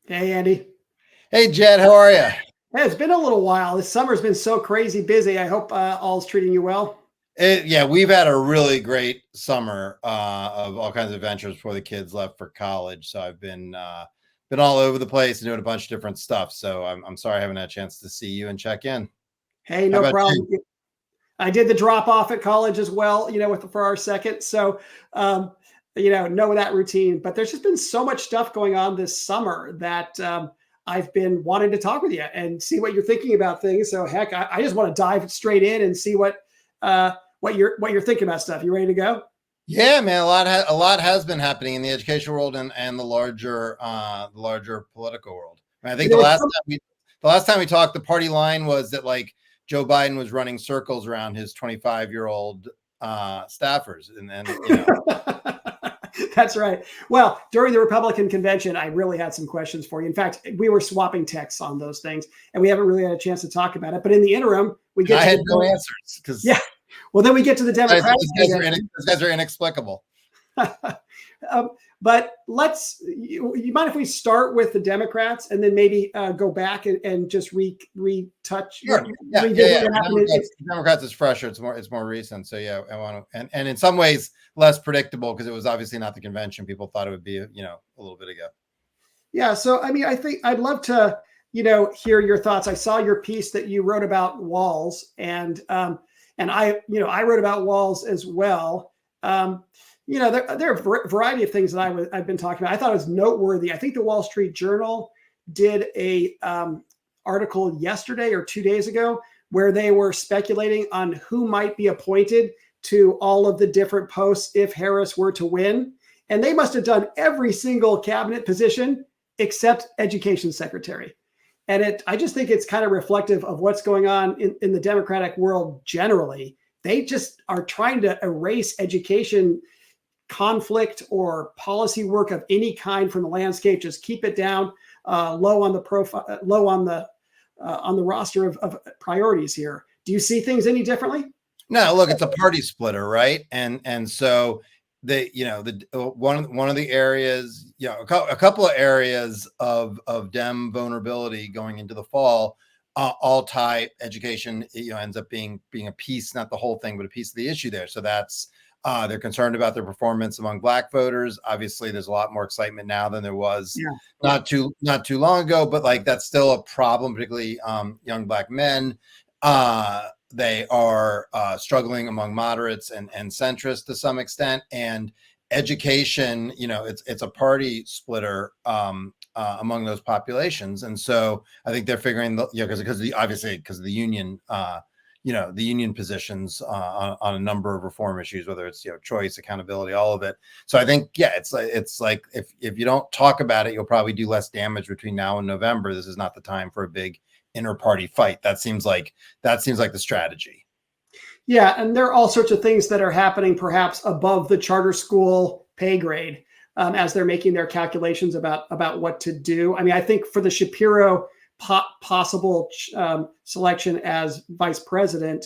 Hey, Andy. Hey, Jed, how are you? Hey, it's been a little while. This summer's been so crazy busy. I hope all's treating you well. Yeah, we've had a really great summer of all kinds of adventures before the kids left for college. So I've been all over the place and doing a bunch of different stuff. So I'm sorry I haven't had a chance to see you and check in. Hey, How no about you? problem. I did the drop off at college as well, for our second. So, um, know that routine. But there's just been so much stuff going on this summer that I've been wanting to talk with you and see what you're thinking about things. So, heck, I just want to dive straight in and see what you're thinking about stuff. You ready to go? Yeah, man, a lot has been happening in the education world and the larger political world. I think You know, it's some, the last time we talked, the party line was that like Joe Biden was running circles around his 25-year-old staffers, and then That's right. Well, during the Republican convention, I really had some questions for you. In fact, we were swapping texts on those things, and we haven't really had a chance to talk about it. But in the interim, we get I to had no answers yeah. because Well, then we get to the Democratic these guys are inexplicable. But you mind if we start with the Democrats and then maybe go back and just retouch? Sure. Yeah. Democrats is fresher. It's more recent. So yeah, I want to, and in some ways less predictable because it was obviously not the convention people thought it would be, a little bit ago. Yeah. So, I mean, I think I'd love to, hear your thoughts. I saw your piece that you wrote about walls, and I wrote about walls as well. There are a variety of things that I've been talking about. I thought it was noteworthy. I think the Wall Street Journal did a article yesterday or 2 days ago where they were speculating on who might be appointed to all of the different posts if Harris were to win. And they must have done every single cabinet position except education secretary. And I just think it's kind of reflective of what's going on in the Democratic world generally. They just are trying to erase education conflict or policy work of any kind from the landscape. Just keep it down low on the profile, low on the roster of priorities here. Do you see things any differently? No, look, it's a party splitter, right? And so one of the areas, a couple of areas of Dem vulnerability going into the fall, all tie education, ends up being a piece, not the whole thing, but a piece of the issue there. So that's they're concerned about their performance among Black voters. Obviously, there's a lot more excitement now than there was not too long ago, but like that's still a problem, particularly young Black men. They are struggling among moderates and centrists to some extent, and education, it's a party splitter among those populations, and so I think they're figuring, because of the union, the union positions on a number of reform issues, whether it's choice, accountability, all of it. So I think it's like if you don't talk about it, you'll probably do less damage between now and November. This is not the time for a big inter-party fight. That seems like the strategy. Yeah, and there are all sorts of things that are happening perhaps above the charter school pay grade as they're making their calculations about what to do. I mean, I think for the Shapiro possible selection as vice president,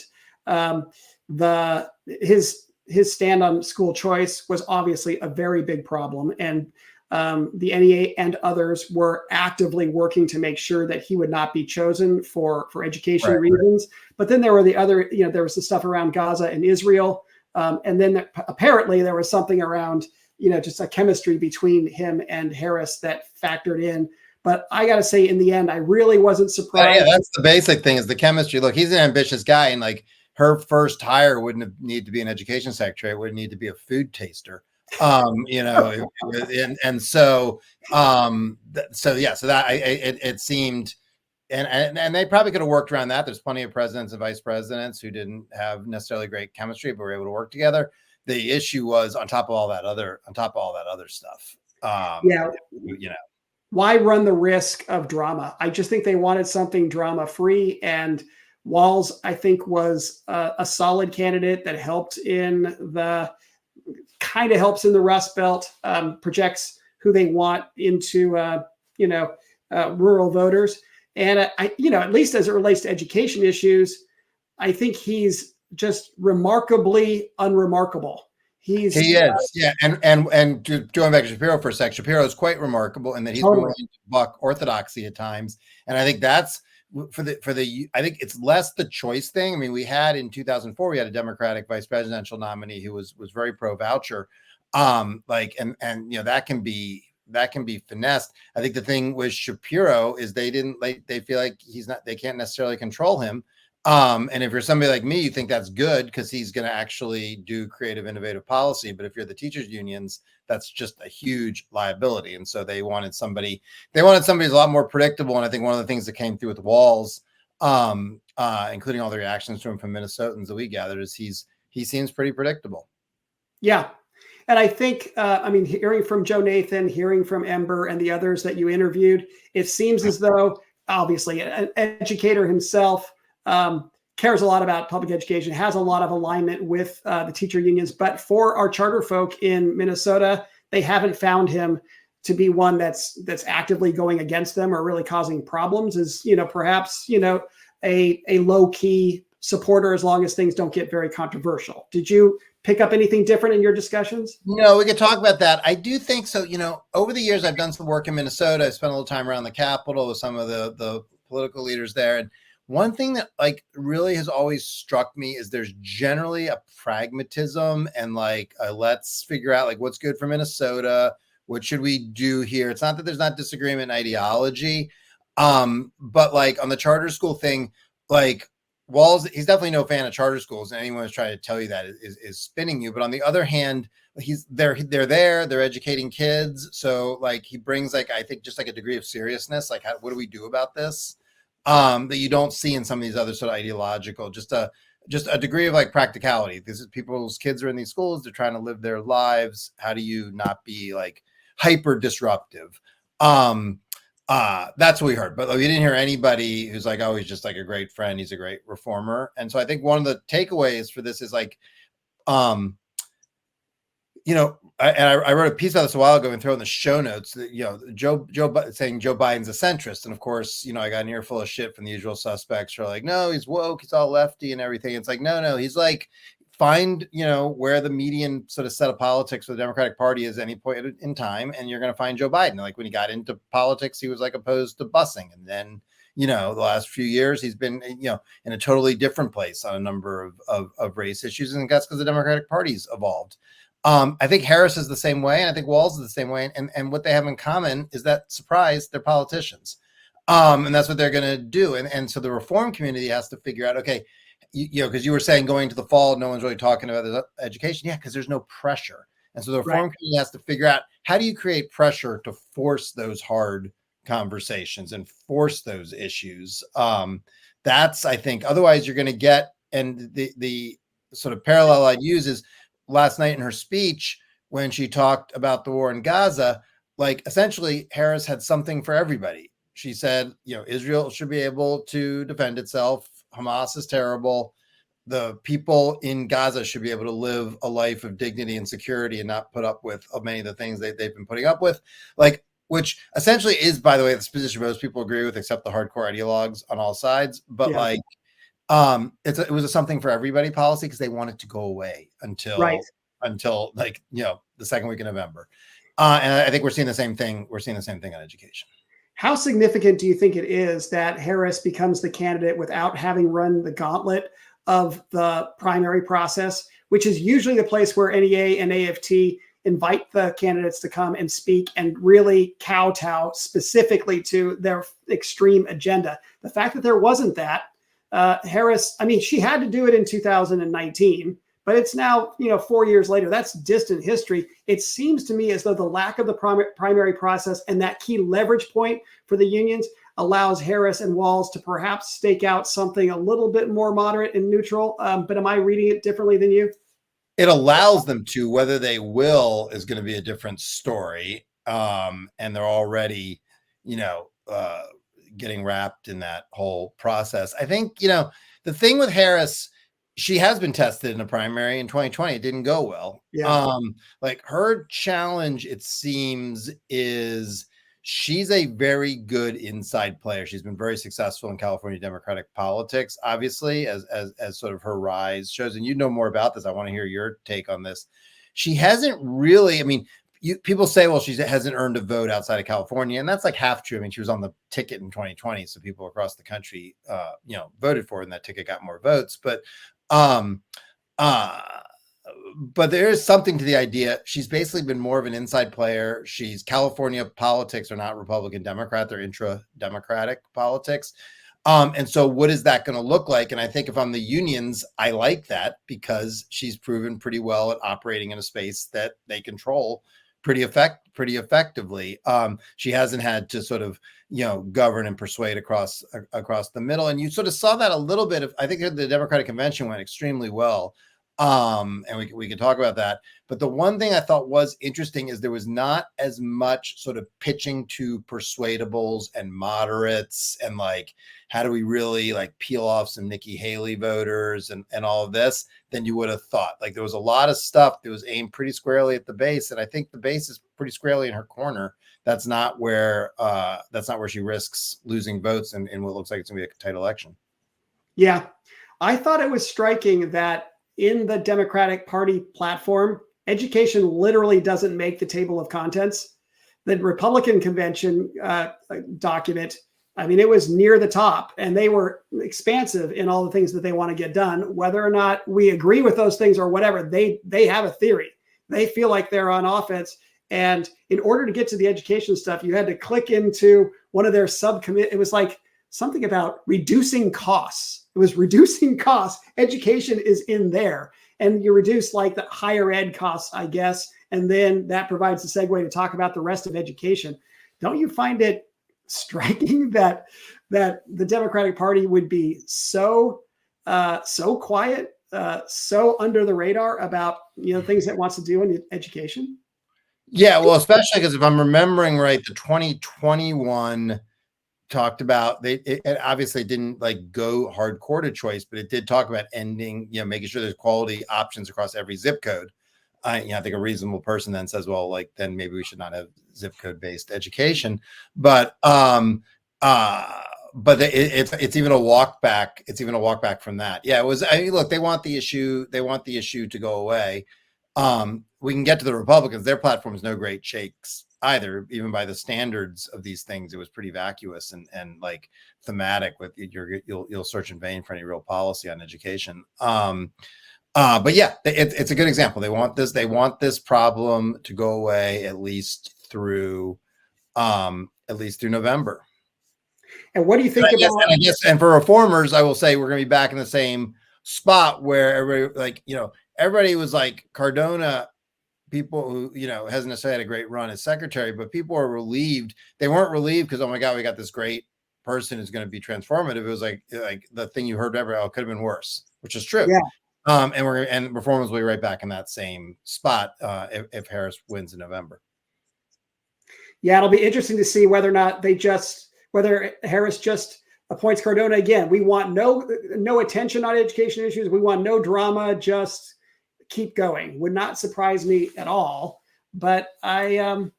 his stand on school choice was obviously a very big problem, and the NEA and others were actively working to make sure that he would not be chosen for education reasons. But then there were the other, there was the stuff around Gaza and Israel. And then apparently there was something around, just a chemistry between him and Harris that factored in. But I got to say, in the end, I really wasn't surprised. Yeah, that's the basic thing, is the chemistry. Look, he's an ambitious guy, and like her first hire wouldn't need to be an education secretary. It would need to be a food taster. And so that it seemed, and they probably could have worked around that. There's plenty of presidents and vice presidents who didn't have necessarily great chemistry, but were able to work together. The issue was on top of all that other stuff. Why run the risk of drama? I just think they wanted something drama free, and Walz, I think, was a solid candidate that helped in the Rust Belt, projects who they want into, rural voters. And at least as it relates to education issues, I think he's just remarkably unremarkable. He's He is, yeah, and going back to Shapiro for a sec, Shapiro is quite remarkable in that he's been totally, willing to buck orthodoxy at times, and I think that's I think it's less the choice thing. I mean, we had in 2004 we had a Democratic vice presidential nominee who was very pro voucher, like and that can be finessed. I think the thing with Shapiro is they feel like they can't necessarily control him. And if you're somebody like me, you think that's good because he's going to actually do creative, innovative policy. But if you're the teachers unions, that's just a huge liability. And so they wanted somebody who's a lot more predictable. And I think one of the things that came through with Walls, including all the reactions to him from Minnesotans that we gathered, is he seems pretty predictable. yeah. And I think, I mean, hearing from Joe Nathan, hearing from Ember and the others that you interviewed, it seems as though, obviously, an educator himself cares a lot about public education, has a lot of alignment with the teacher unions. But for our charter folk in Minnesota, they haven't found him to be one that's actively going against them or really causing problems. Is perhaps a low key supporter as long as things don't get very controversial. Did you pick up anything different in your discussions? No, we could talk about that. I do think so. Over the years, I've done some work in Minnesota. I spent a little time around the Capitol with some of the political leaders there. And one thing that really has always struck me is there's generally a pragmatism and let's figure out what's good for Minnesota. What should we do here? It's not that there's not disagreement in ideology. But on the charter school thing, Walls, he's definitely no fan of charter schools, and anyone who's trying to tell you that is spinning you. But on the other hand, they're educating kids, so he brings I think just a degree of seriousness. What do we do about this? That you don't see in some of these other sort of ideological, just a degree of practicality. This is people's kids are in these schools, they're trying to live their lives. How do you not be hyper disruptive? That's what we heard, but we didn't hear anybody who's oh, he's just a great friend, he's a great reformer. And so I think one of the takeaways for this is I wrote a piece about this a while ago and throw in the show notes that Joe saying Joe Biden's a centrist, and of course I got an earful of shit from the usual suspects who are no, he's woke, he's all lefty and everything. It's no, he's find where the median sort of set of politics for the Democratic Party is any point in time, and you're going to find Joe Biden. When he got into politics, he was opposed to busing, and then the last few years he's been in a totally different place on a number of race issues, and that's because the Democratic Party's evolved. I think Harris is the same way, and I think Walz is the same way, and what they have in common is that, surprise, they're politicians, and that's what they're going to do, and so the reform community has to figure out, okay, because you were saying going to the fall, no one's really talking about the education. Yeah, because there's no pressure. And so the reform community has to figure out, how do you create pressure to force those hard conversations and force those issues? That's, I think, otherwise you're going to get, and the sort of parallel I'd use is last night in her speech, when she talked about the war in Gaza, essentially Harris had something for everybody. She said, Israel should be able to defend itself. Hamas is terrible. The people in Gaza should be able to live a life of dignity and security and not put up with many of the things they've been putting up with, which essentially is, by the way, this position most people agree with, except the hardcore ideologues on all sides. But it was a something for everybody policy because they want it to go away until the second week of November. And I think we're seeing the same thing. We're seeing the same thing on education. How significant do you think it is that Harris becomes the candidate without having run the gauntlet of the primary process, which is usually the place where NEA and AFT invite the candidates to come and speak and really kowtow specifically to their extreme agenda? The fact that there wasn't that, Harris, I mean, she had to do it in 2019. But it's now, 4 years later. That's distant history. It seems to me as though the lack of the primary process and that key leverage point for the unions allows Harris and Walz to perhaps stake out something a little bit more moderate and neutral. But am I reading it differently than you? It allows them to. Whether they will is going to be a different story. And they're already, getting wrapped in that whole process. I think, the thing with Harris, she has been tested in a primary in 2020. It didn't go well. Yeah. Her challenge, it seems, is she's a very good inside player. She's been very successful in California Democratic politics, obviously, as sort of her rise shows. And you know more about this. I want to hear your take on this. she hasn't really, I mean, people say, well, she hasn't earned a vote outside of California, and that's like half true. I mean, she was on the ticket in 2020, so people across the country, voted for her, and that ticket got more votes. But there is something to the idea. She's basically been more of an inside player. California politics are not Republican Democrat; they're intra-democratic politics. And so what is that going to look like? And I think if I'm the unions, I like that because she's proven pretty well at operating in a space that they control pretty effectively. She hasn't had to sort of, govern and persuade across the middle. And you sort of saw that a little bit I think the Democratic convention went extremely well. And we can talk about that. But the one thing I thought was interesting is there was not as much sort of pitching to persuadables and moderates and like, how do we really like peel off some Nikki Haley voters and all of this than you would have thought. Like there was a lot of stuff that was aimed pretty squarely at the base. And I think the base is pretty squarely in her corner. That's not where she risks losing votes in what looks like it's gonna be a tight election. Yeah. I thought it was striking that in the Democratic Party platform, education literally doesn't make the table of contents. The Republican convention document, I mean, it was near the top, and they were expansive in all the things that they want to get done. Whether or not we agree with those things or whatever, they have a theory. They feel like they're on offense. And in order to get to the education stuff, you had to click into one of their subcommittee. It was like something about reducing costs. It was reducing costs. Education is in there. And you reduce like the higher ed costs, I guess. And then that provides a segue to talk about the rest of education. Don't you find it striking that the Democratic Party would be so quiet, so under the radar about things it wants to do in education? Yeah, well, especially because if I'm remembering right, the 2021 talked about it obviously didn't like go hardcore to choice, but it did talk about ending, making sure there's quality options across every zip code. I think a reasonable person then says, well, like then maybe we should not have zip code based education, but it's even a walk back. It's even a walk back from that. Yeah, it was. I mean, look, they want the issue to go away. We can get to the Republicans. Their platform is no great shakes either, even by the standards of these things. It was pretty vacuous and like thematic. With you'll search in vain for any real policy on education. But yeah, it's a good example. They want this problem to go away at least through November. And what do you think and for reformers, I will say we're going to be back in the same spot where everybody was like Cardona. People who hasn't necessarily had a great run as secretary, but people are relieved. They weren't relieved because, oh my God, we got this great person who's going to be transformative. It was like the thing you heard ever, it could have been worse, which is true. Yeah. And reformers will be right back in that same spot if Harris wins in November. Yeah, it'll be interesting to see whether or not whether Harris just appoints Cardona again. We want no attention on education issues. We want no drama. Just keep going. Would not surprise me at all. But I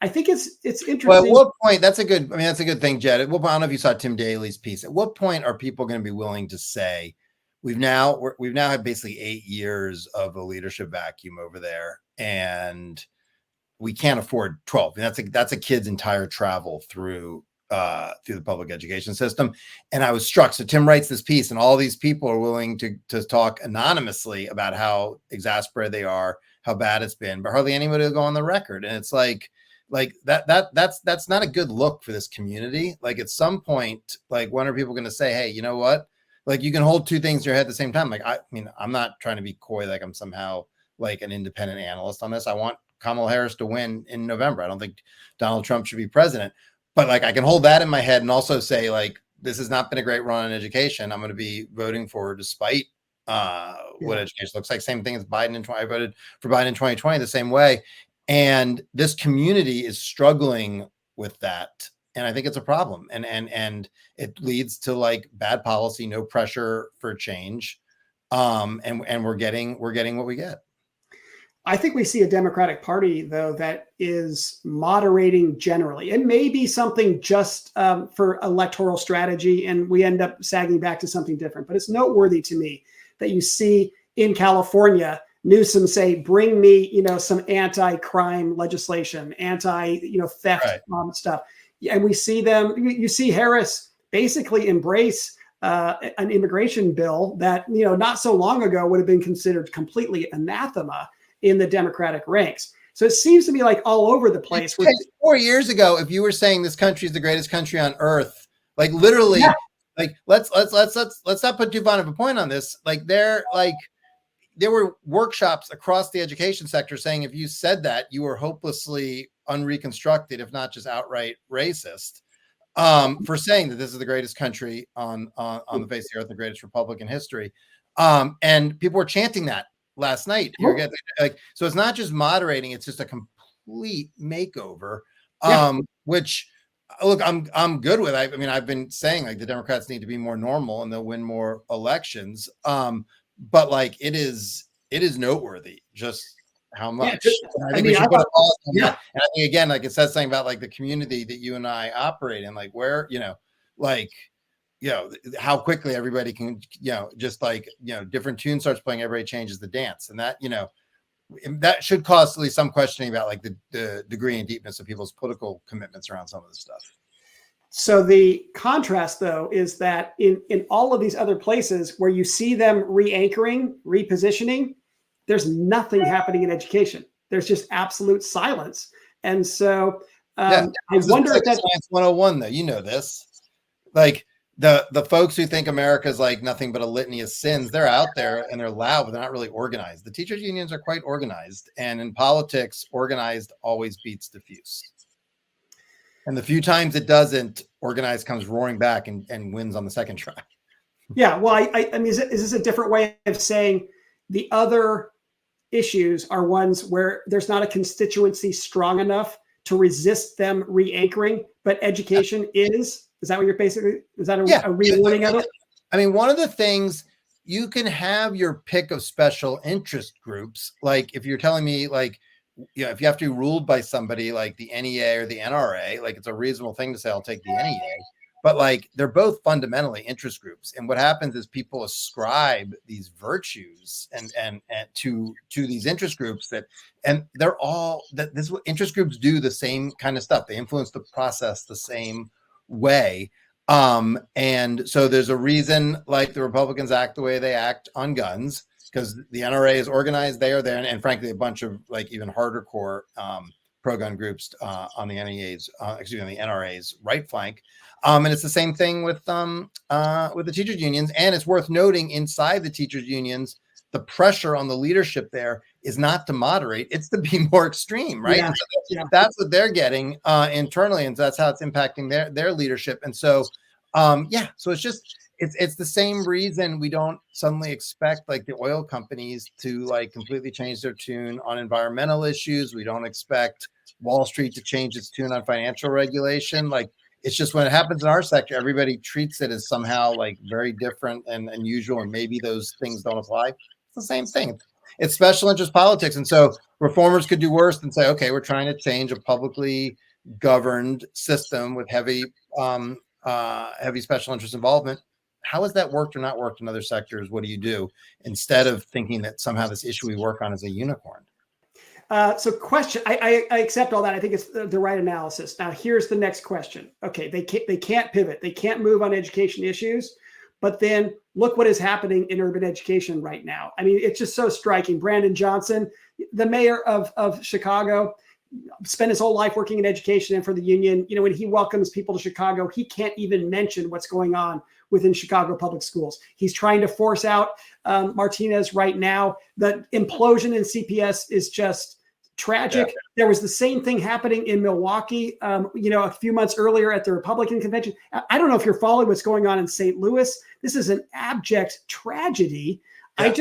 think it's interesting. Well, at what point? That's a good thing, Jed. At what point, I don't know if you saw Tim Daly's piece. At what point are people going to be willing to say, we've now had basically 8 years of a leadership vacuum over there, and we can't afford 12. And that's a kid's entire travel through the public education system. And I was struck. So Tim writes this piece, and all these people are willing to talk anonymously about how exasperated they are, how bad it's been, but hardly anybody will go on the record. And it's like that's not a good look for this community. Like at some point, like when are people going to say, hey, you know what? Like you can hold two things in your head at the same time. Like, I mean, I'm not trying to be coy, like I'm somehow like an independent analyst on this. I want Kamala Harris to win in November. I don't think Donald Trump should be president, but like I can hold that in my head and also say like, this has not been a great run on education. I'm going to be voting for her despite what education looks like. Same thing as Biden I voted for Biden in 2020 the same way. And this community is struggling with that. And I think it's a problem. And it leads to like bad policy, no pressure for change. And we're getting what we get. I think we see a Democratic Party, though, that is moderating generally. It may be something just for electoral strategy, and we end up sagging back to something different. But it's noteworthy to me that you see in California Newsom say, bring me, some anti-crime legislation, theft stuff. And we see them, you see Harris basically embrace an immigration bill that, not so long ago would have been considered completely anathema in the Democratic ranks. So it seems to be like all over the place. 4 years ago, if you were saying this country is the greatest country on earth, like literally, like let's not put too fine of a point on this. Like there were workshops across the education sector saying if you said that, you were hopelessly unreconstructed, if not just outright racist, for saying that this is the greatest country on the face of the earth, the greatest republic in history. And people were chanting that last night. So it's not just moderating, it's just a complete makeover, which look, I'm good with. I mean, I've been saying like the Democrats need to be more normal and they'll win more elections. But like it is noteworthy just how much. I think we should put a pause on that. And I think again, like it says something about like the community that you and I operate in, like where, how quickly everybody can, just like, different tune starts playing, everybody changes the dance. And that, that should cause at least some questioning about like the degree and deepness of people's political commitments around some of this stuff. So the contrast, though, is that in all of these other places where you see them re-anchoring, repositioning, there's nothing happening in education. There's just absolute silence. And so I wonder if that's Science 101, though. This. Like the folks who think America is like nothing but a litany of sins, they're out there and they're loud, but they're not really organized. The teachers' unions are quite organized. And in politics, organized always beats diffuse. And the few times it doesn't, organized comes roaring back and wins on the second try. Yeah, well, I mean, is this a different way of saying the other issues are ones where there's not a constituency strong enough to resist them re-anchoring, but education is? Is that what you're basically, is that a rewording of it? I mean, one of the things, you can have your pick of special interest groups. Like if you're telling me like, if you have to be ruled by somebody like the NEA or the NRA, like it's a reasonable thing to say, I'll take the NEA, but like they're both fundamentally interest groups. And what happens is people ascribe these virtues and to these interest groups and they're all that this interest groups do the same kind of stuff. They influence the process the same way. And so there's a reason like the Republicans act the way they act on guns, because the NRA is organized, they are there, and frankly, a bunch of like even harder core pro-gun groups on the NRA's right flank, and it's the same thing with the teachers unions. And it's worth noting, inside the teachers unions, the pressure on the leadership there is not to moderate; it's to be more extreme, right? Yeah. So that's what they're getting internally, and that's how it's impacting their leadership. And so, so it's just. It's the same reason we don't suddenly expect like the oil companies to like completely change their tune on environmental issues. We don't expect Wall Street to change its tune on financial regulation. Like it's just when it happens in our sector, everybody treats it as somehow like very different and unusual, and maybe those things don't apply. It's the same thing. It's special interest politics. And so reformers could do worse than say, okay, we're trying to change a publicly governed system with heavy special interest involvement. How has that worked or not worked in other sectors? What do you do instead of thinking that somehow this issue we work on is a unicorn? So question, I accept all that. I think it's the right analysis. Now, here's the next question. Okay, they can't pivot. They can't move on education issues. But then look what is happening in urban education right now. I mean, it's just so striking. Brandon Johnson, the mayor of Chicago, spent his whole life working in education and for the union. When he welcomes people to Chicago, he can't even mention what's going on within Chicago public schools. He's trying to force out Martinez right now. The implosion in CPS is just tragic. Yeah. There was the same thing happening in Milwaukee, a few months earlier at the Republican convention. I don't know if you're following what's going on in St. Louis. This is an abject tragedy. Yeah.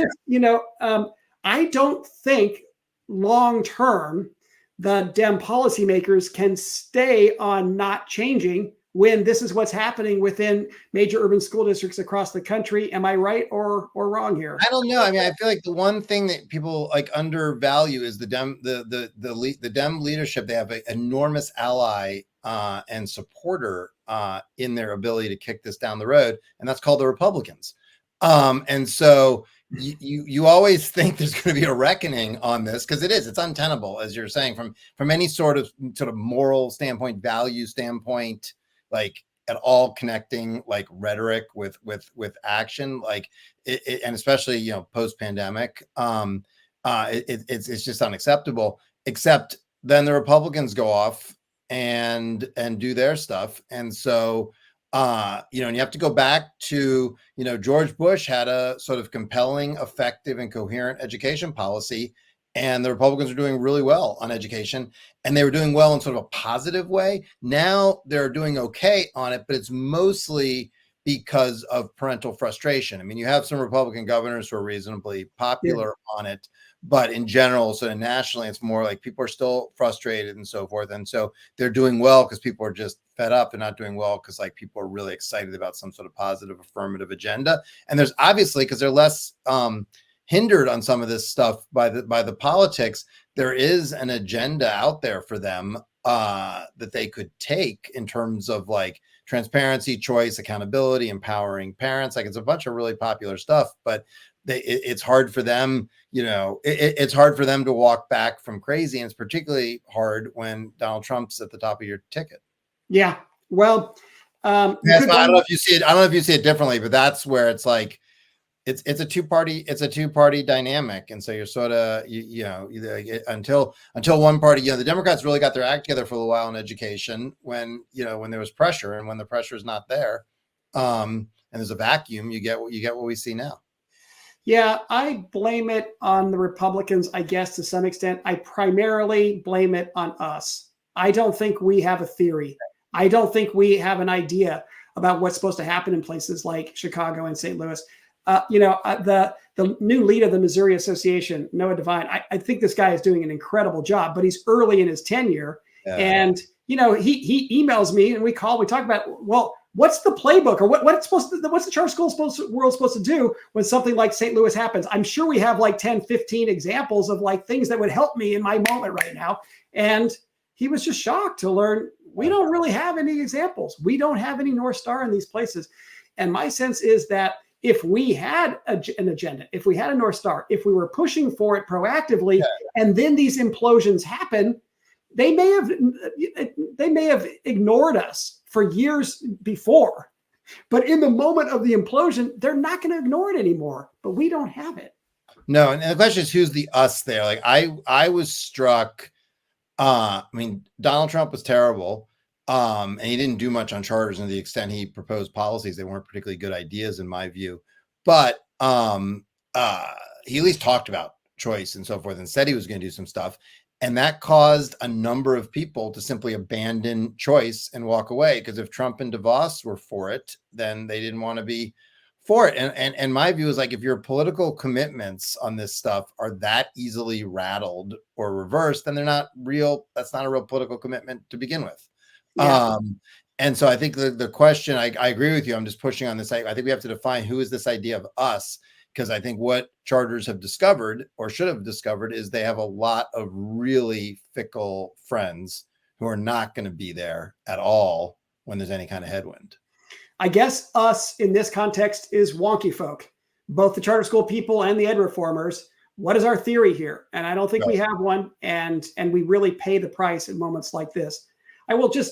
I don't think long-term the Dem policymakers can stay on not changing when this is what's happening within major urban school districts across the country. Am I right or wrong here? I don't know. I mean, I feel like the one thing that people like undervalue is the Dem leadership. They have an enormous ally and supporter in their ability to kick this down the road, and that's called the Republicans. And so, you always think there's going to be a reckoning on this, because it's untenable, as you're saying, from any sort of moral standpoint, value standpoint, like at all connecting like rhetoric with action, like and especially post pandemic, it's just unacceptable. Except then the Republicans go off and do their stuff, and so and you have to go back to, George Bush had a sort of compelling, effective, and coherent education policy, and the Republicans are doing really well on education, and they were doing well in sort of a positive way. Now they're doing okay on it, but it's mostly because of parental frustration. I mean, you have some Republican governors who are reasonably popular on it, but in general, so nationally, it's more like people are still frustrated and so forth. And so they're doing well because people are just fed up. They're not doing well because like people are really excited about some sort of positive affirmative agenda. And there's obviously, because they're less hindered on some of this stuff by the politics, there is an agenda out there for them that they could take in terms of like transparency, choice, accountability, empowering parents. Like it's a bunch of really popular stuff, but it's hard for them, it's hard for them to walk back from crazy. And it's particularly hard when Donald Trump's at the top of your ticket. Yeah. Well, I don't know if you see it. I don't know if you see it differently, but that's where it's like, it's a two-party dynamic. And so you're sort of, until one party, the Democrats really got their act together for a little while in education when there was pressure, and when the pressure is not there, and there's a vacuum, you get what we see now. Yeah, I blame it on the Republicans, I guess, to some extent. I primarily blame it on us. I don't think we have a theory. I don't think we have an idea about what's supposed to happen in places like Chicago and St. Louis. The new lead of the Missouri Association, Noah Devine, I think this guy is doing an incredible job, but he's early in his tenure. Yeah. And, he emails me and we talk about, well, what's the playbook, or what's the charter school world supposed to do when something like St. Louis happens? I'm sure we have like 10, 15 examples of like things that would help me in my moment right now. And he was just shocked to learn we don't really have any examples. We don't have any North Star in these places. And my sense is that if we had an agenda, if we had a North Star, if we were pushing for it proactively, and then these implosions happen, they may have ignored us for years before. But in the moment of the implosion, they're not going to ignore it anymore. But we don't have it. No, and the question is, who's the us there? Like I was struck. I mean, Donald Trump was terrible. And he didn't do much on charters, and to the extent he proposed policies, they weren't particularly good ideas in my view. But he at least talked about choice and so forth and said he was going to do some stuff. And that caused a number of people to simply abandon choice and walk away, because if Trump and DeVos were for it, then they didn't want to be for it. And my view is like, if your political commitments on this stuff are that easily rattled or reversed, then they're not real. That's not a real political commitment to begin with. Yeah. And so I think the question, I agree with you. I'm just pushing on this. I think we have to define who is this idea of us, because I think what charters have discovered, or should have discovered, is they have a lot of really fickle friends who are not going to be there at all when there's any kind of headwind. I guess us in this context is WonkyFolk, both the charter school people and the ed reformers. What is our theory here? And I don't think we have one. And we really pay the price in moments like this.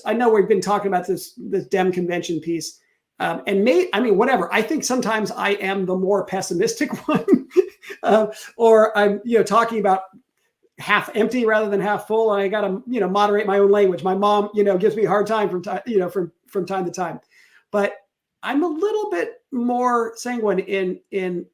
I know we've been talking about this Dem convention piece, whatever. I think sometimes I am the more pessimistic one, or I'm, talking about half empty rather than half full. And I got to, moderate my own language. My mom, gives me a hard time from time to time, but I'm a little bit more sanguine in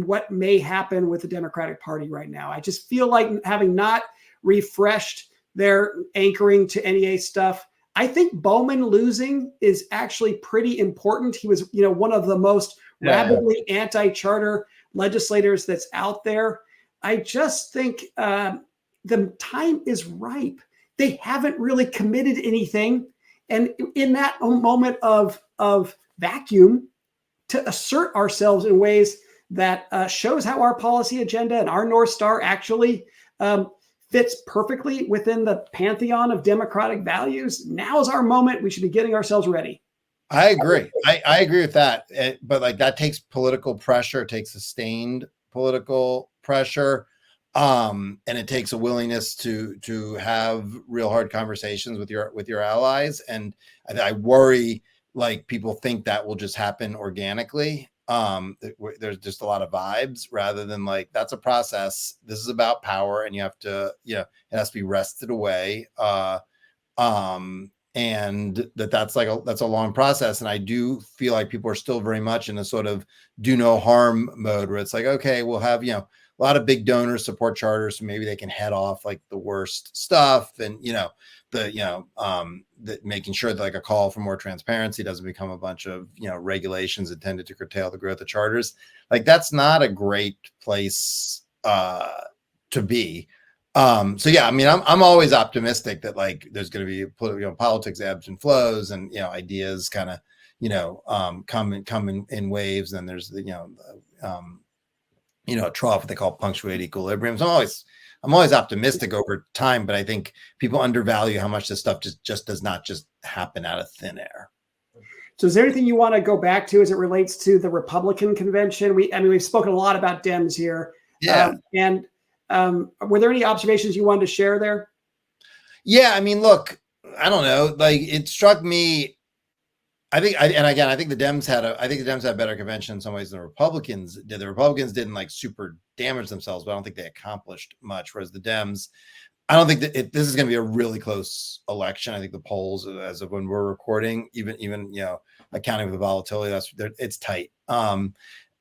what may happen with the Democratic Party right now. I just feel like, having not refreshed their anchoring to NEA stuff, I think Bowman losing is actually pretty important. He was, one of the most rabidly anti-charter legislators that's out there. I just think the time is ripe. They haven't really committed anything. And in that moment of vacuum, to assert ourselves in ways that shows how our policy agenda and our North Star actually fits perfectly within the pantheon of democratic values. Now is our moment. We should be getting ourselves ready. I agree. I agree with that. But like, that takes political pressure. It takes sustained political pressure. And it takes a willingness to have real hard conversations with your allies. And I worry, like, people think that will just happen organically. There's just a lot of vibes rather than like, that's a process. This is about power, and you have to, it has to be wrested away. And that's a long process. And I do feel like people are still very much in a sort of do no harm mode, where it's like, okay, we'll have, a lot of big donors support charters, so maybe they can head off like the worst stuff. And, making sure that like a call for more transparency doesn't become a bunch of, regulations intended to curtail the growth of charters. Like, that's not a great place to be. So yeah, I mean, I'm always optimistic that like there's going to be politics ebbs and flows, and ideas kind of come in waves. And there's the a trough, what they call punctuate equilibrium. So I'm always optimistic over time, but I think people undervalue how much this stuff just does not just happen out of thin air. So is there anything you want to go back to as it relates to the Republican convention? We've spoken a lot about Dems here. Yeah. Were there any observations you wanted to share there? Yeah, I mean, look, I don't know. Like, it struck me. I think the Dems had a better convention in some ways than the Republicans did. The Republicans didn't like super damage themselves, but I don't think they accomplished much. Whereas the Dems, I don't think that this is going to be a really close election. I think the polls, as of when we're recording, even accounting for the volatility, it's tight. And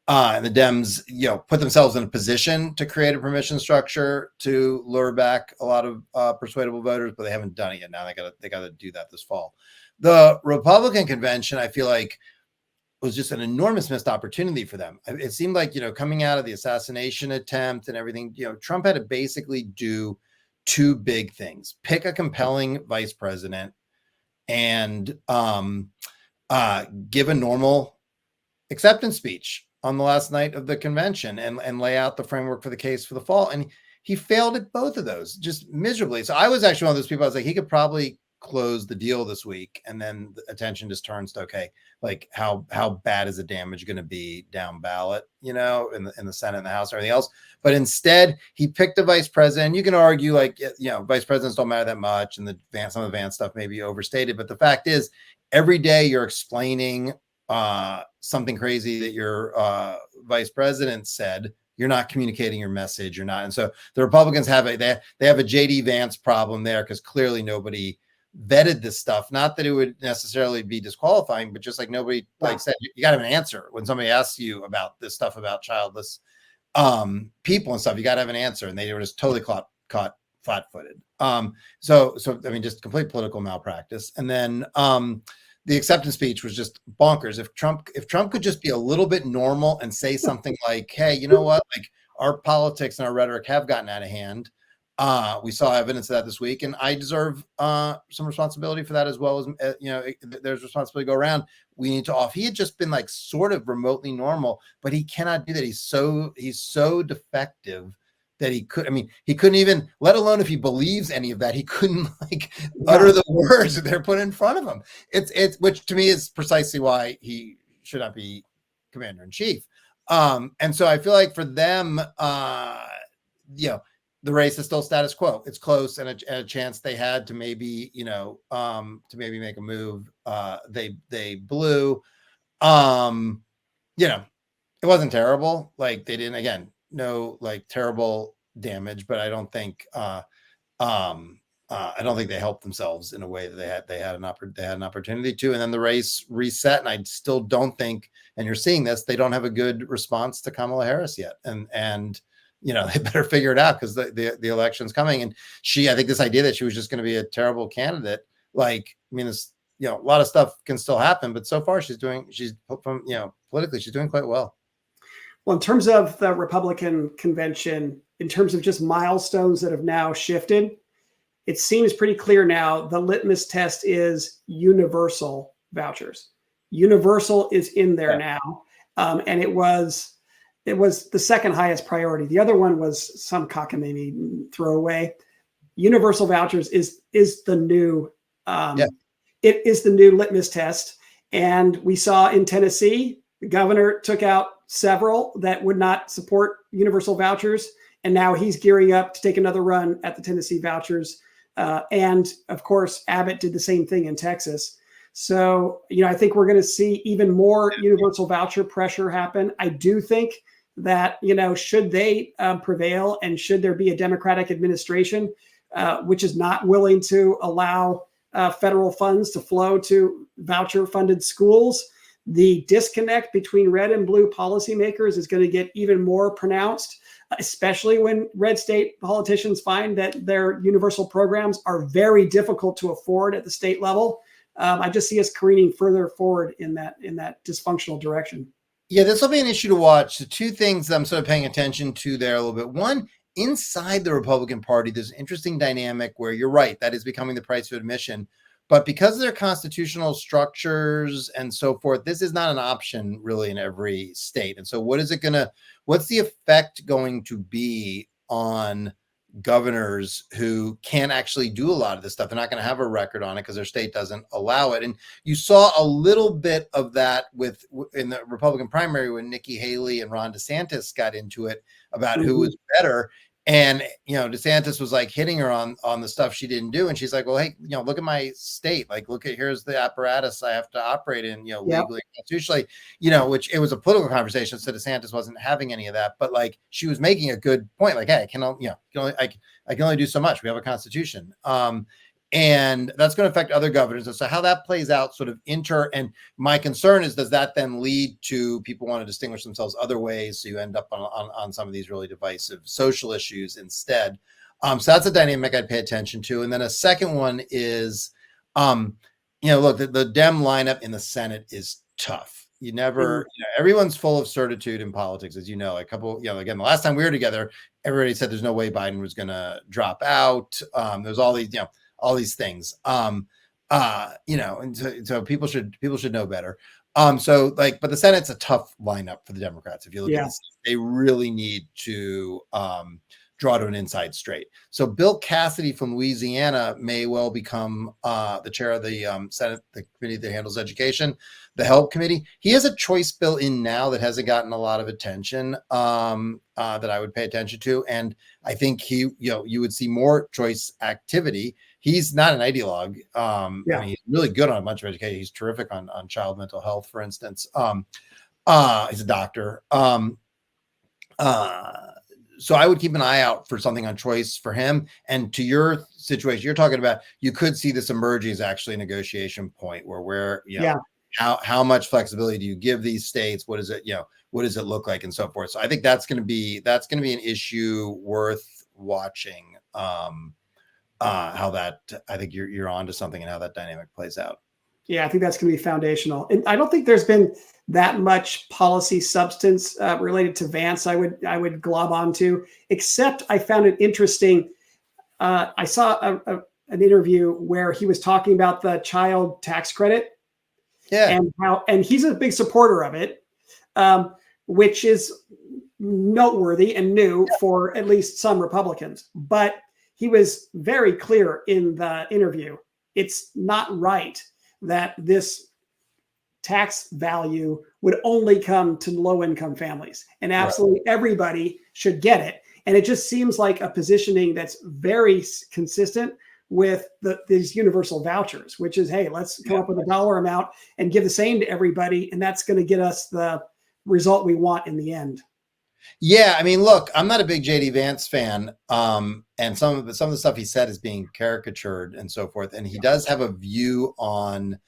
the Dems, put themselves in a position to create a permission structure to lure back a lot of persuadable voters, but they haven't done it yet. Now they got to do that this fall. The Republican convention, I feel like, was just an enormous missed opportunity for them. It seemed like, coming out of the assassination attempt and everything, Trump had to basically do two big things: pick a compelling vice president and give a normal acceptance speech on the last night of the convention and lay out the framework for the case for the fall. And he failed at both of those just miserably. So I was actually one of those people. I was like, he could probably close the deal this week, and then the attention just turns to, okay, like how bad is the damage going to be down ballot, in the Senate and the House and everything else. But instead, he picked a vice president. You can argue like, vice presidents don't matter that much, and some of the Vance stuff may be overstated. But the fact is, every day you're explaining something crazy that your vice president said. You're not communicating your message. You're not. And so the Republicans have they have a JD Vance problem there, because clearly nobody vetted this stuff. Not that it would necessarily be disqualifying, but just like nobody said, you got to have an answer when somebody asks you about this stuff about childless people and stuff. You got to have an answer, and they were just totally caught flat-footed. So I mean, just complete political malpractice. And then the acceptance speech was just bonkers. If Trump could just be a little bit normal and say something like, hey, you know what, like, our politics and our rhetoric have gotten out of hand. We saw evidence of that this week, and I deserve some responsibility for that, as well as there's responsibility to go around. We need to off. He had just been like sort of remotely normal, but he cannot do that. He's so defective that he couldn't even, let alone if he believes any of that, he couldn't utter the words that they're put in front of him. It's which to me is precisely why he should not be commander in chief. And so I feel like for them, the race is still status quo. It's close, and a chance they had to maybe, make a move. They blew. It wasn't terrible. Like, they didn't, again, no like terrible damage, but I don't think they helped themselves in a way that they had an opportunity to. And then the race reset, and I still don't think, and you're seeing this, they don't have a good response to Kamala Harris yet. And they better figure it out, because the election's coming. And I think this idea that she was just going to be a terrible candidate, a lot of stuff can still happen, but so far politically, she's doing quite well. Well, in terms of the Republican convention, in terms of just milestones that have now shifted, it seems pretty clear now the litmus test is universal vouchers. Universal is in there now. And it was the second highest priority. The other one was some cockamamie throwaway. Universal vouchers is the new it is the new litmus test. And we saw in Tennessee, the governor took out several that would not support universal vouchers. And now he's gearing up to take another run at the Tennessee vouchers. And of course, Abbott did the same thing in Texas. So, I think we're going to see even more universal voucher pressure happen. I do think that, should they prevail and should there be a Democratic administration, which is not willing to allow federal funds to flow to voucher funded schools, the disconnect between red and blue policymakers is going to get even more pronounced, especially when red state politicians find that their universal programs are very difficult to afford at the state level. I just see us careening further forward in that dysfunctional direction. Yeah, this will be an issue to watch. The two things I'm sort of paying attention to there a little bit. One, inside the Republican Party, there's an interesting dynamic where you're right, that is becoming the price of admission. But because of their constitutional structures and so forth, this is not an option really in every state. And so what's the effect going to be on governors who can't actually do a lot of this stuff? They're not going to have a record on it because their state doesn't allow it. And you saw a little bit of that in the Republican primary when Nikki Haley and Ron DeSantis got into it about who was better. And, DeSantis was like hitting her on the stuff she didn't do. And she's like, well, hey, look at my state. Like, here's the apparatus I have to operate in, legally, constitutionally, which it was a political conversation. So DeSantis wasn't having any of that. But like, she was making a good point. Like, hey, I can only do so much. We have a constitution. And that's going to affect other governors. And so how that plays out sort of and my concern is, does that then lead to people want to distinguish themselves other ways? So you end up on some of these really divisive social issues instead. So that's a dynamic I'd pay attention to. And then a second one is, look, the Dem lineup in the Senate is tough. Everyone's full of certitude in politics, as again, the last time we were together, everybody said there's no way Biden was going to drop out. There's all these things, and so people should know better. But the Senate's a tough lineup for the Democrats. If you look at this, they really need to draw to an inside straight. So Bill Cassidy from Louisiana may well become the chair of the Senate, the committee that handles education, the HELP committee. He has a choice bill in now that hasn't gotten a lot of attention that I would pay attention to. And I think you would see more choice activity. He's not an ideologue. He's really good on a bunch of education. He's terrific on child mental health, for instance. He's a doctor. So I would keep an eye out for something on choice for him. And to your situation, you're talking about, you could see this emerging as actually a negotiation point where how much flexibility do you give these states? What does it look like and so forth? So I think that's going to be an issue worth watching. How that, I think you're onto something and how that dynamic plays out. Yeah, I think that's going to be foundational. And I don't think there's been that much policy substance related to Vance I would glob onto, except I found it interesting. I saw an interview where he was talking about the child tax credit. Yeah. And he's a big supporter of it, which is noteworthy and new for at least some Republicans. But he was very clear in the interview. It's not right that this tax value would only come to low-income families, and absolutely everybody should get it. And it just seems like a positioning that's very consistent with these universal vouchers, which is, hey, let's come up with a dollar amount and give the same to everybody, and that's going to get us the result we want in the end. Yeah, I mean, look, I'm not a big JD Vance fan, and some of the stuff he said is being caricatured and so forth. And he does have a view on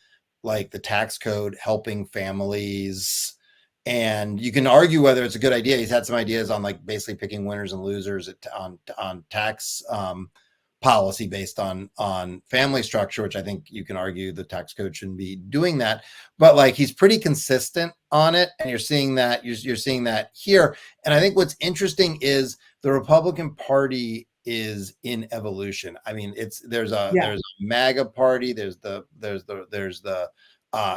like the tax code helping families, and you can argue whether it's a good idea. He's had some ideas on like basically picking winners and losers on tax policy based on family structure, which I think you can argue the tax code shouldn't be doing that, but like he's pretty consistent on it, and you're seeing that here. And I think what's interesting is the Republican Party is in evolution. I mean, there's a MAGA party, there's the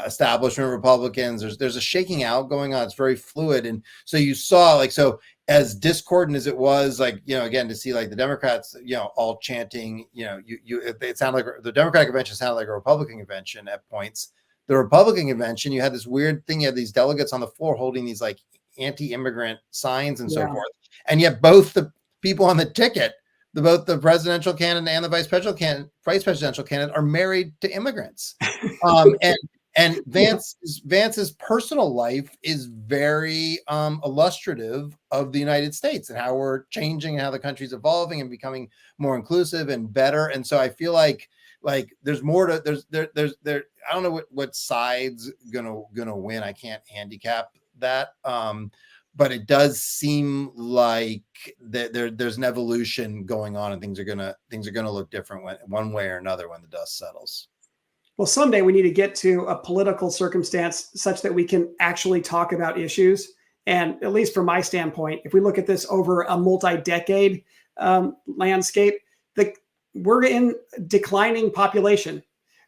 establishment Republicans, there's a shaking out going on. It's very fluid. And so you saw as discordant as it was, again, to see like the Democrats, all chanting, it sounded like the Democratic convention sounded like a Republican convention at points. The Republican convention, you had this weird thing. You had these delegates on the floor holding these like anti-immigrant signs and so Yeah. forth. And yet both the people on the ticket, both the presidential candidate and the vice presidential candidate are married to immigrants. And Vance's personal life is very illustrative of the United States and how we're changing and how the country's evolving and becoming more inclusive and better. And so I feel like there's more to there. I don't know what side's gonna win. I can't handicap that. But it does seem like that there's an evolution going on, and things are gonna look different one way or another when the dust settles. Well, someday we need to get to a political circumstance such that we can actually talk about issues. And at least from my standpoint, if we look at this over a multi-decade landscape, we're in declining population.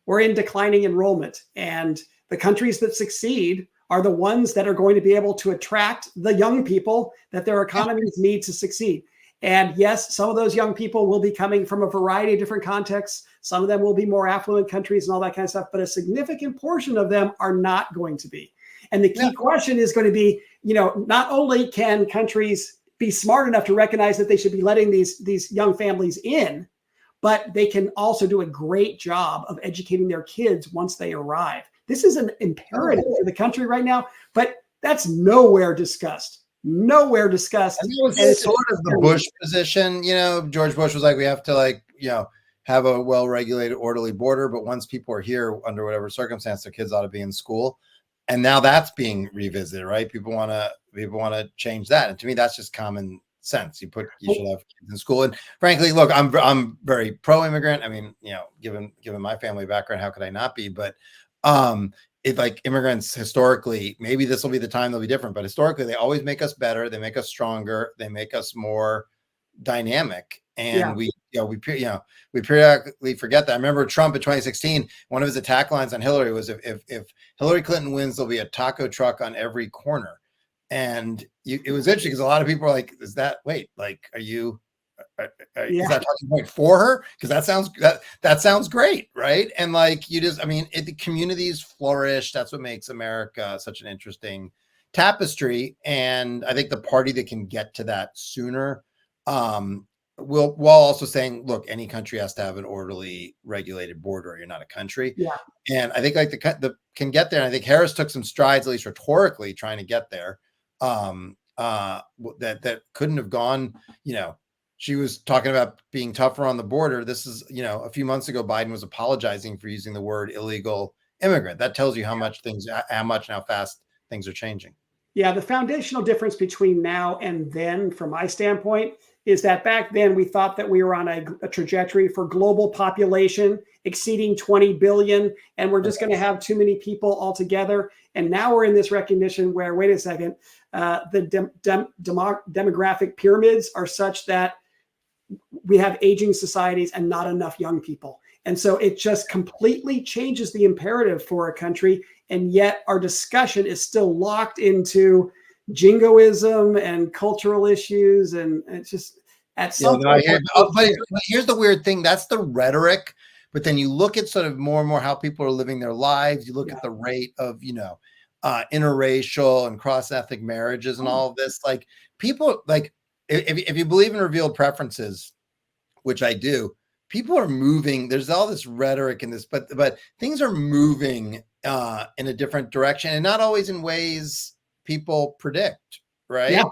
We're in declining enrollment. And the countries that succeed are the ones that are going to be able to attract the young people that their economies need to succeed. And yes, some of those young people will be coming from a variety of different contexts. Some of them will be more affluent countries and all that kind of stuff, but a significant portion of them are not going to be. And the key question is going to be, not only can countries be smart enough to recognize that they should be letting these young families in, but they can also do a great job of educating their kids once they arrive. This is an imperative for the country right now, but that's nowhere discussed. Nowhere discussed. And it's sort of the Bush position. George Bush was like, we have to have a well-regulated, orderly border, but once people are here under whatever circumstance, their kids ought to be in school. And now that's being revisited, right? People want to change that. And to me, that's just common sense. You should have kids in school. And frankly, look, I'm very pro-immigrant. I mean, given my family background, how could I not be? But immigrants historically, maybe this will be the time they'll be different, but historically they always make us better. They make us stronger. They make us more dynamic. And we periodically forget that. I remember Trump in 2016, one of his attack lines on Hillary was, if Hillary Clinton wins, there'll be a taco truck on every corner. And it was interesting because a lot of people are like, is that is that talking point for her? Because that sounds great, right? And the communities flourish. That's what makes America such an interesting tapestry. And I think the party that can get to that sooner, while also saying, look, any country has to have an orderly, regulated border, or you're not a country. Yeah. And I think the can get there. And I think Harris took some strides, at least rhetorically, trying to get there. That couldn't have gone. She was talking about being tougher on the border. This is, a few months ago, Biden was apologizing for using the word illegal immigrant. That tells you how much and how fast things are changing. Yeah, the foundational difference between now and then, from my standpoint, is that back then we thought that we were on a trajectory for global population exceeding 20 billion, and we're just going to have too many people altogether. And now we're in this recognition where, wait a second, the demographic pyramids are such that we have aging societies and not enough young people. And so it just completely changes the imperative for a country. And yet our discussion is still locked into jingoism and cultural issues. And it's just at some point. Here's the weird thing. That's the rhetoric. But then you look at sort of more and more how people are living their lives. You look at the rate of, interracial and cross-ethnic marriages and all of this. Like, people, if you believe in revealed preferences, which I do, people are moving. There's all this rhetoric in this, but things are moving in a different direction, and not always in ways people predict, right? Yeah.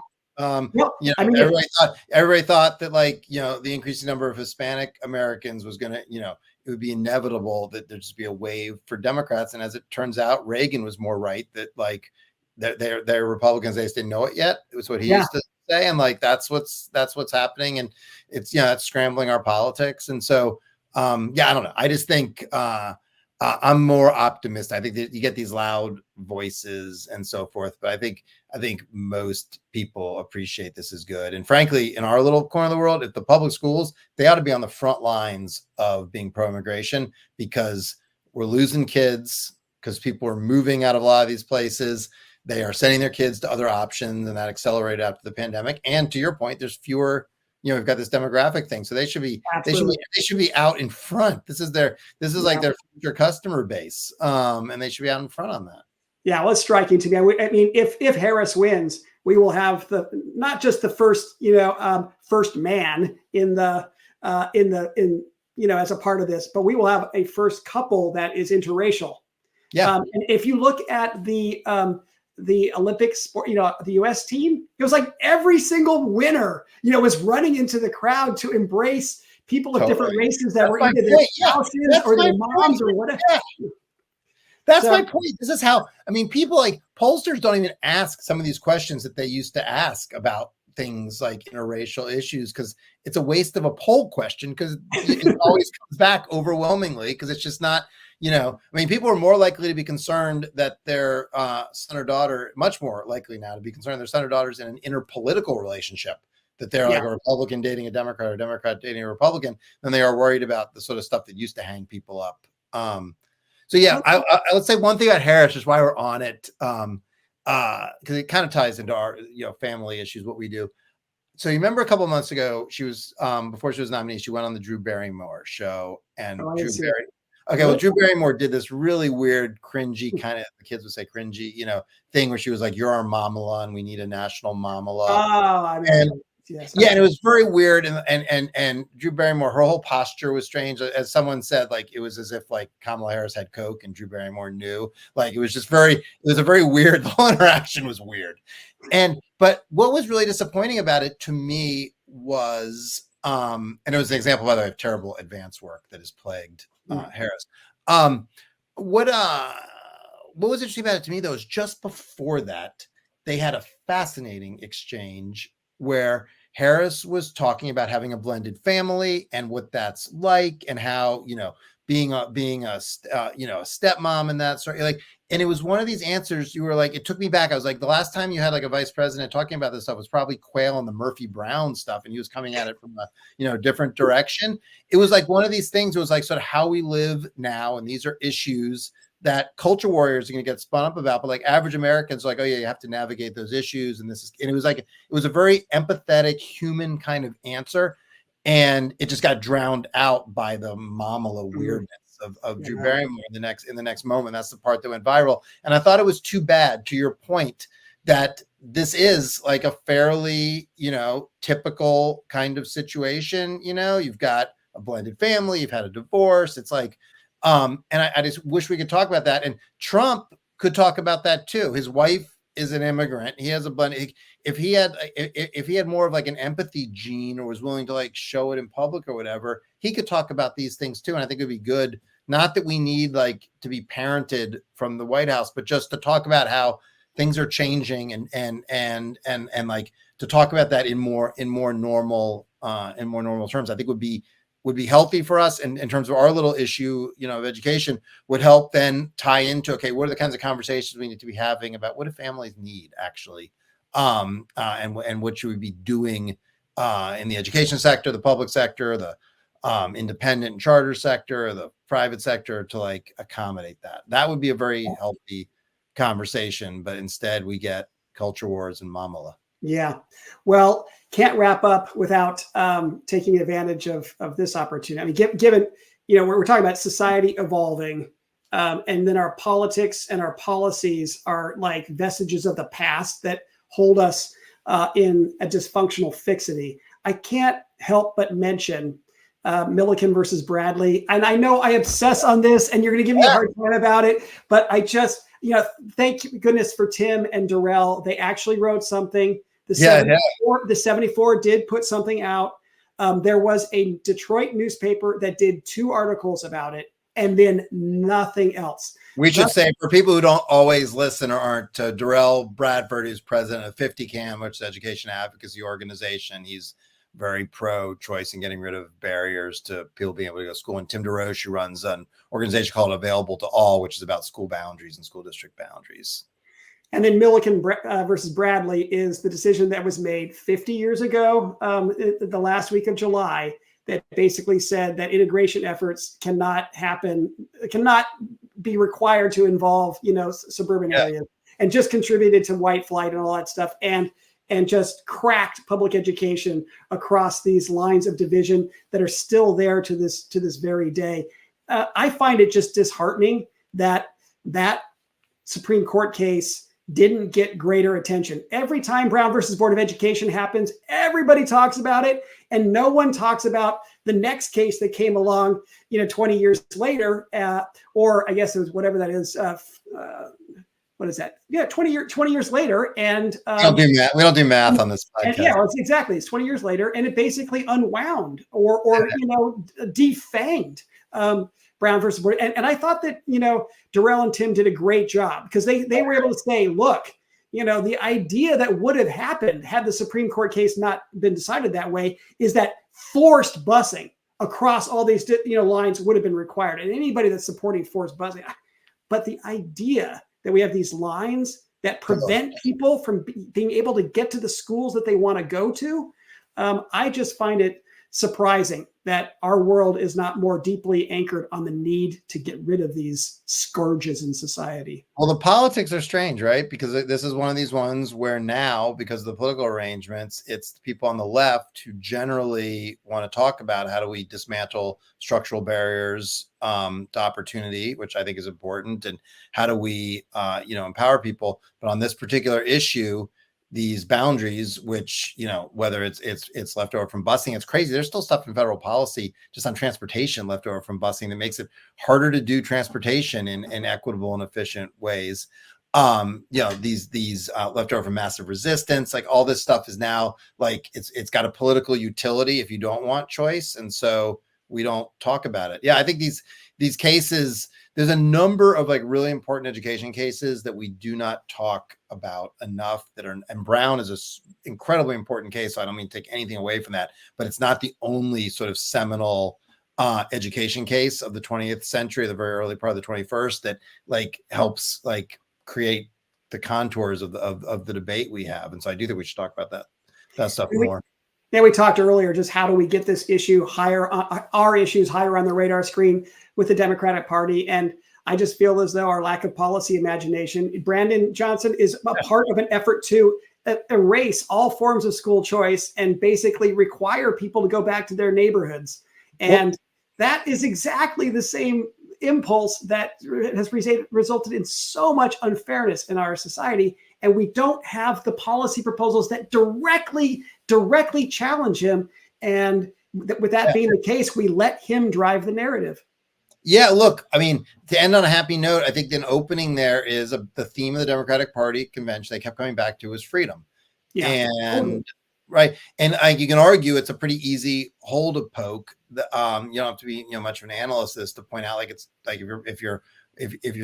Everybody thought that the increasing number of Hispanic Americans was going to, it would be inevitable that there'd just be a wave for Democrats. And as it turns out, Reagan was more right, that they're Republicans. They just didn't know it yet. It was what he used to say. And that's what's happening. And it's, it's scrambling our politics. And so, I don't know. I just think, I'm more optimistic. I think that you get these loud voices and so forth, but I think most people appreciate this is good. And frankly, in our little corner of the world, if the public schools, they ought to be on the front lines of being pro-immigration, because we're losing kids because people are moving out of a lot of these places. They are sending their kids to other options, and that accelerated after the pandemic. And to your point, there's fewer. We've got this demographic thing, so they should be out in front. This is their future customer base, and they should be out in front on that. Yeah, well, it's striking to me. I mean, if Harris wins, We will have not just the first, first man in as a part of this, but we will have a first couple that is interracial. Yeah. And if you look at the Olympic sport, the U.S. team, it was like every single winner, was running into the crowd to embrace people of different races that were either their spouses or their moms or whatever. Yeah. That's my point. This is how, people like pollsters don't even ask some of these questions that they used to ask about things like interracial issues, because it's a waste of a poll question, because it always comes back overwhelmingly, because it's just not, people are more likely to be concerned that their son or daughter, much more likely now to be concerned their son or daughter's in an interpolitical relationship, that they're like a Republican dating a Democrat or a Democrat dating a Republican, than they are worried about the sort of stuff that used to hang people up. So yeah, I would say one thing about Harris, is why we're on it, because it kind of ties into our family issues, what we do. So you remember a couple of months ago, she was before she was nominated, she went on the Drew Barrymore show, and Drew Barrymore did this really weird, cringy kind of, the kids would say cringy, thing where she was like, "You're our mamala, and we need a national mamala." Oh, I mean. Yes. Yeah, and it was very weird, and Drew Barrymore, her whole posture was strange. As someone said, like, it was as if like Kamala Harris had coke and Drew Barrymore knew. Like, it was a very weird. The whole interaction was weird. But what was really disappointing about it to me was, and it was an example, by the way, of terrible advance work that has plagued Harris. What was interesting about it to me, though, is just before that, they had a fascinating exchange where Harris was talking about having a blended family and what that's like, and how, being a stepmom and that sort of, like, and it was one of these answers you were like, it took me back. I was like, the last time you had like a vice president talking about this stuff was probably Quayle and the Murphy Brown stuff, and he was coming at it from a different direction. It was like one of these things. It was like sort of how we live now, and these are issues that culture warriors are going to get spun up about, but like average Americans are like, oh yeah, you have to navigate those issues. And it was a very empathetic, human kind of answer. And it just got drowned out by the mamala weirdness of Drew Barrymore in the next moment. That's the part that went viral. And I thought it was too bad, to your point, that this is like a fairly, typical kind of situation. You've got a blended family, you've had a divorce. It's like, and I just wish we could talk about that. And Trump could talk about that too. His wife is an immigrant. He has a blend. If he had more of like an empathy gene, or was willing to like show it in public or whatever, he could talk about these things too. And I think it'd be good. Not that we need like to be parented from the White House, but just to talk about how things are changing, and like to talk about that in more normal terms. I think would be healthy for us, and in terms of our little issue, of education, would help then tie into, okay, what are the kinds of conversations we need to be having about what do families need actually, and what should we be doing in the education sector, the public sector, the independent and charter sector, the private sector, to like accommodate that. That would be a very healthy conversation, but instead we get culture wars and mamala. Yeah. Well, can't wrap up without taking advantage of this opportunity. I mean, given, we're talking about society evolving, and then our politics and our policies are like vestiges of the past that hold us in a dysfunctional fixity. I can't help but mention Milliken versus Bradley. And I know I obsess on this, and you're going to give me a hard time about it, but I just, thank goodness for Tim and Darrell. They actually wrote something. The 74 did put something out. There was a Detroit newspaper that did 2 articles about it, and then nothing else. We should say, for people who don't always listen or aren't, Darrell Bradford, who's president of 50CAM, which is an education advocacy organization. He's very pro-choice and getting rid of barriers to people being able to go to school. And Tim DeRoche, who runs an organization called Available to All, which is about school boundaries and school district boundaries. And then Milliken versus Bradley is the decision that was made 50 years ago, the last week of July, that basically said that integration efforts cannot be required to involve, suburban areas, and just contributed to white flight and all that stuff, and just cracked public education across these lines of division that are still there to this very day. I find it just disheartening that Supreme Court case didn't get greater attention. Every time Brown versus Board of Education happens, everybody talks about it, and no one talks about the next case that came along, 20 years later, or I guess it was whatever that is. What is that? Yeah, 20 years later, and we don't do math on this podcast. And yeah, it's 20 years later, and it basically unwound or defanged Brown versus Board. And I thought that, Darrell and Tim did a great job, because they were able to say, look, the idea that would have happened had the Supreme Court case not been decided that way is that forced busing across all these lines would have been required. And anybody that's supporting forced busing, but the idea that we have these lines that prevent people from being able to get to the schools that they want to go to, I just find it surprising that our world is not more deeply anchored on the need to get rid of these scourges in society. Well, the politics are strange, right? Because this is one of these ones where now, because of the political arrangements, it's the people on the left who generally want to talk about how do we dismantle structural barriers to opportunity, which I think is important, and how do we, empower people. But on this particular issue, these boundaries, which, whether it's left over from busing, it's crazy. There's still stuff in federal policy just on transportation left over from busing that makes it harder to do transportation in equitable and efficient ways. These left over from massive resistance, like all this stuff is now like it's got a political utility if you don't want choice, and so we don't talk about it. Yeah, I think these cases, there's a number of like really important education cases that we do not talk about enough and Brown is an incredibly important case. So I don't mean to take anything away from that, but it's not the only sort of seminal education case of the 20th century, the very early part of the 21st, that like helps like create the contours of the debate we have. And so I do think we should talk about that stuff more. Yeah, we talked earlier, just how do we get this issue higher, our issues higher on the radar screen with the Democratic Party. And I just feel as though our lack of policy imagination, Brandon Johnson is a part of an effort to erase all forms of school choice and basically require people to go back to their neighborhoods. And that is exactly the same impulse that has resulted in so much unfairness in our society. And we don't have the policy proposals that directly challenge him. And with that being the case, we let him drive the narrative. Yeah, look, I mean, to end on a happy note, I think an opening there is the theme of the Democratic Party convention they kept coming back to is freedom. Yeah, and right. And you can argue it's a pretty easy hole to poke. You don't have to be much of an analyst to point out, like, it's like if your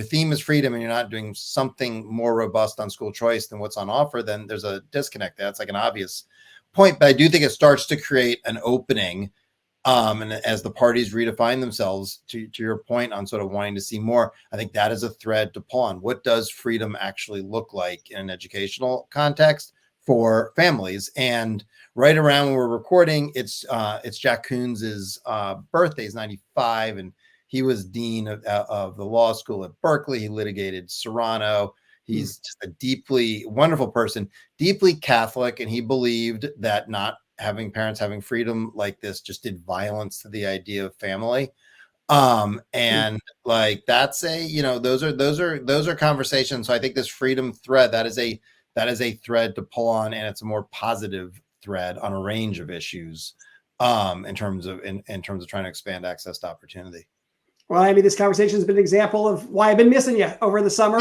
theme is freedom and you're not doing something more robust on school choice than what's on offer, then there's a disconnect. That's like an obvious point. But I do think it starts to create an opening. And as the parties redefine themselves, to your point on sort of wanting to see more, I think that is a thread to pull on. What does freedom actually look like in an educational context for families? And right around when we're recording, it's Jack Koons's birthday. He's 95, and he was dean of the law school at Berkeley. He litigated Serrano. He's just a deeply wonderful person, deeply Catholic, and he believed that not having parents having freedom like this just did violence to the idea of family. And like that's those are conversations. So I think this freedom thread, that is a thread to pull on, and it's a more positive thread on a range of issues in terms of trying to expand access to opportunity. Well, I mean, this conversation has been an example of why I've been missing you over the summer.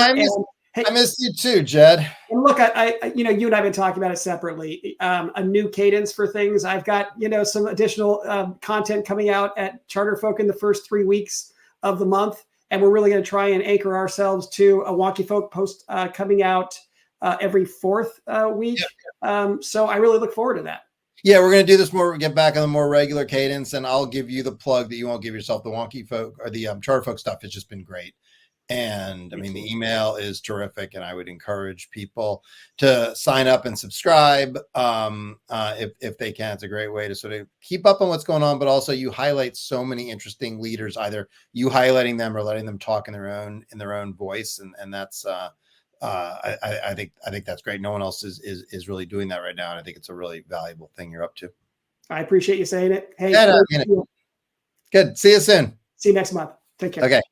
I missed you too, Jed. And look, I you and I've been talking about it separately. A new cadence for things. I've got some additional content coming out at CharterFolk in the first 3 weeks of the month, and we're really going to try and anchor ourselves to a WonkyFolk post coming out every fourth week. Yeah. So I really look forward to that. Yeah, we're going to do this more, get back on the more regular cadence, and I'll give you the plug that you won't give yourself. The WonkyFolk or the CharterFolk stuff has just been great. And I mean, the email is terrific, and I would encourage people to sign up and subscribe if they can. It's a great way to sort of keep up on what's going on, but also you highlight so many interesting leaders, either you highlighting them or letting them talk in their own voice, and that's I think that's great. No one else is really doing that right now, and I think it's a really valuable thing you're up to. I appreciate you saying it. Hey, good. See you soon. See you next month. Take care. Okay.